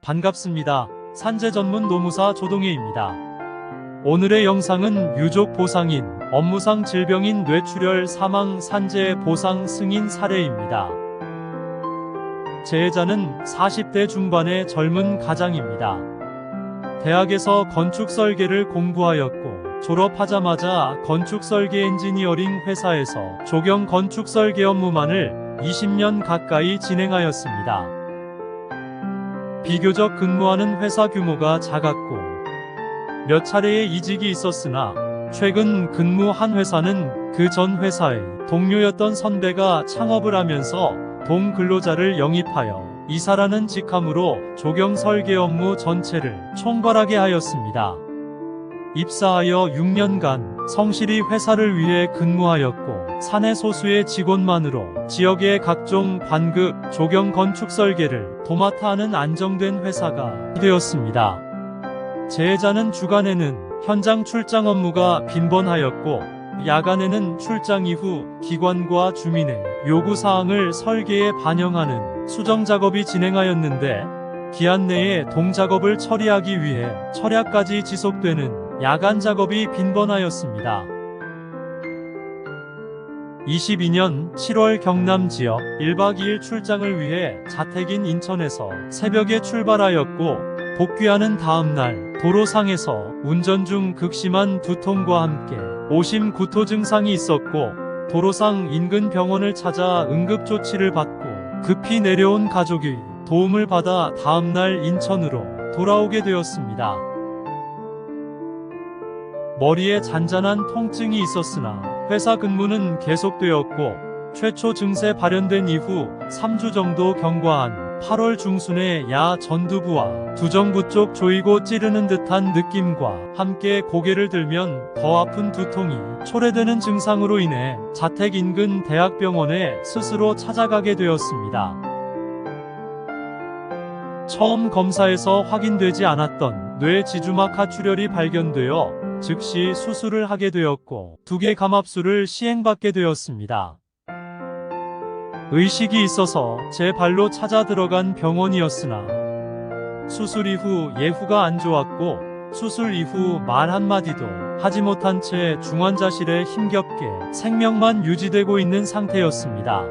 반갑습니다. 산재 전문 노무사 조동혜입니다. 오늘의 영상은 유족 보상인, 업무상 질병인 뇌출혈 사망 산재 보상 승인 사례입니다. 재해자는 40대 중반의 젊은 가장입니다. 대학에서 건축 설계를 공부하였고 졸업하자마자 건축 설계 엔지니어링 회사에서 조경 건축 설계 업무만을 20년 가까이 진행하였습니다. 비교적 근무하는 회사 규모가 작았고 몇 차례의 이직이 있었으나 최근 근무한 회사는 그 전 회사의 동료였던 선배가 창업을 하면서 동근로자를 영입하여 이사라는 직함으로 조경 설계 업무 전체를 총괄하게 하였습니다. 입사하여 6년간 성실히 회사를 위해 근무하였고 사내 소수의 직원만으로 지역의 각종 관급, 조경 건축 설계를 도맡아 하는 안정된 회사가 되었습니다. 재해자는 주간에는 현장 출장 업무가 빈번하였고 야간에는 출장 이후 기관과 주민의 요구사항을 설계에 반영하는 수정 작업이 진행하였는데 기한 내에 동작업을 처리하기 위해 철야까지 지속되는 야간 작업이 빈번하였습니다. 22년 7월 경남 지역 1박 2일 출장을 위해 자택인 인천에서 새벽에 출발하였고 복귀하는 다음날 도로상에서 운전 중 극심한 두통과 함께 오심 구토 증상이 있었고 도로상 인근 병원을 찾아 응급조치를 받고 급히 내려온 가족이 도움을 받아 다음날 인천으로 돌아오게 되었습니다. 머리에 잔잔한 통증이 있었으나 회사 근무는 계속되었고 최초 증세 발현된 이후 3주 정도 경과한 8월 중순에 야 전두부와 두정부 쪽 조이고 찌르는 듯한 느낌과 함께 고개를 들면 더 아픈 두통이 초래되는 증상으로 인해 자택 인근 대학병원에 스스로 찾아가게 되었습니다. 처음 검사에서 확인되지 않았던 뇌 지주막 하출혈이 발견되어 즉시 수술을 하게 되었고 2개 감압술을 시행받게 되었습니다. 의식이 있어서 제 발로 찾아 들어간 병원이었으나 수술 이후 예후가 안 좋았고 수술 이후 말 한마디도 하지 못한 채 중환자실에 힘겹게 생명만 유지되고 있는 상태였습니다.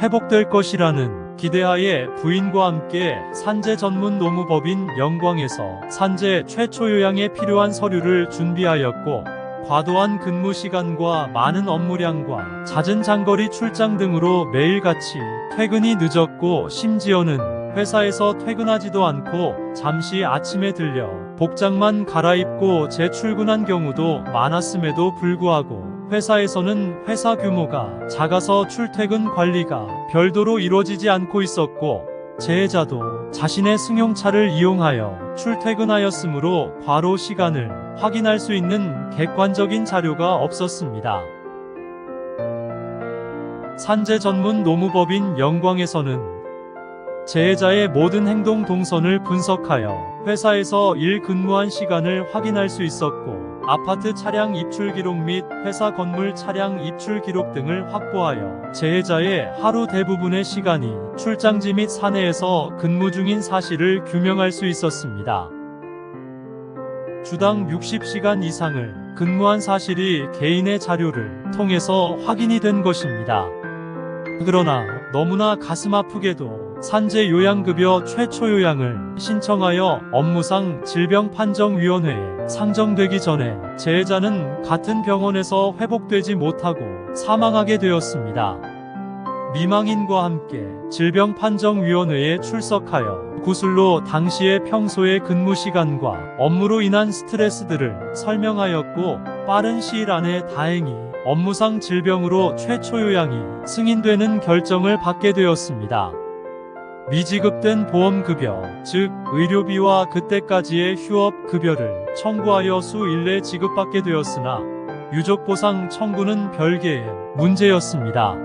회복될 것이라는 기대하에 부인과 함께 산재 전문 노무법인 영광에서 산재 최초 요양에 필요한 서류를 준비하였고 과도한 근무 시간과 많은 업무량과 잦은 장거리 출장 등으로 매일같이 퇴근이 늦었고 심지어는 회사에서 퇴근하지도 않고 잠시 아침에 들려 복장만 갈아입고 재출근한 경우도 많았음에도 불구하고 회사에서는 회사 규모가 작아서 출퇴근 관리가 별도로 이루어지지 않고 있었고 재해자도 자신의 승용차를 이용하여 출퇴근하였으므로 과로 시간을 확인할 수 있는 객관적인 자료가 없었습니다. 산재 전문 노무법인 영광에서는 재해자의 모든 행동 동선을 분석하여 회사에서 일 근무한 시간을 확인할 수 있었고 아파트 차량 입출 기록 및 회사 건물 차량 입출 기록 등을 확보하여 재해자의 하루 대부분의 시간이 출장지 및 사내에서 근무 중인 사실을 규명할 수 있었습니다. 주당 60시간 이상을 근무한 사실이 개인의 자료를 통해서 확인이 된 것입니다. 그러나 너무나 가슴 아프게도 산재 요양급여 최초 요양을 신청하여 업무상 질병판정위원회에 상정되기 전에 재해자는 같은 병원에서 회복되지 못하고 사망하게 되었습니다. 미망인과 함께 질병판정위원회에 출석하여 구술로 당시의 평소의 근무 시간과 업무로 인한 스트레스들을 설명하였고 빠른 시일 안에 다행히 업무상 질병으로 최초 요양이 승인되는 결정을 받게 되었습니다. 미지급된 보험급여, 즉 의료비와 그때까지의 휴업급여를 청구하여 수 일내 지급받게 되었으나 유족보상 청구는 별개의 문제였습니다.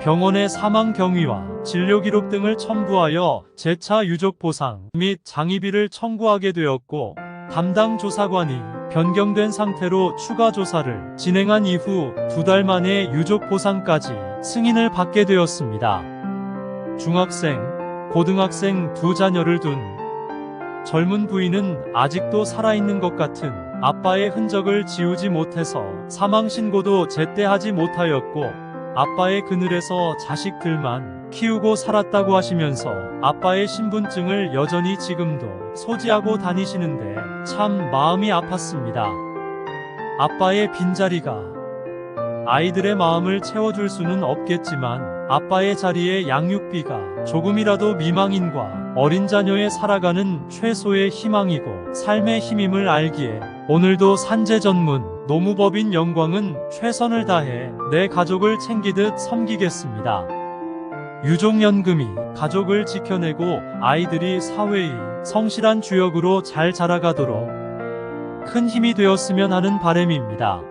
병원의 사망 경위와 진료기록 등을 첨부하여 재차 유족보상 및 장의비를 청구하게 되었고 담당 조사관이 변경된 상태로 추가 조사를 진행한 이후 2달 만에 유족보상까지 승인을 받게 되었습니다. 중학생, 고등학생 2자녀를 둔 젊은 부인은 아직도 살아있는 것 같은 아빠의 흔적을 지우지 못해서 사망신고도 제때 하지 못하였고 아빠의 그늘에서 자식들만 키우고 살았다고 하시면서 아빠의 신분증을 여전히 지금도 소지하고 다니시는데 참 마음이 아팠습니다. 아빠의 빈자리가 아이들의 마음을 채워줄 수는 없겠지만 아빠의 자리에 양육비가 조금이라도 미망인과 어린 자녀의 살아가는 최소의 희망이고 삶의 힘임을 알기에 오늘도 산재 전문 노무법인 영광은 최선을 다해 내 가족을 챙기듯 섬기겠습니다. 유족연금이 가족을 지켜내고 아이들이 사회의 성실한 주역으로 잘 자라가도록 큰 힘이 되었으면 하는 바람입니다.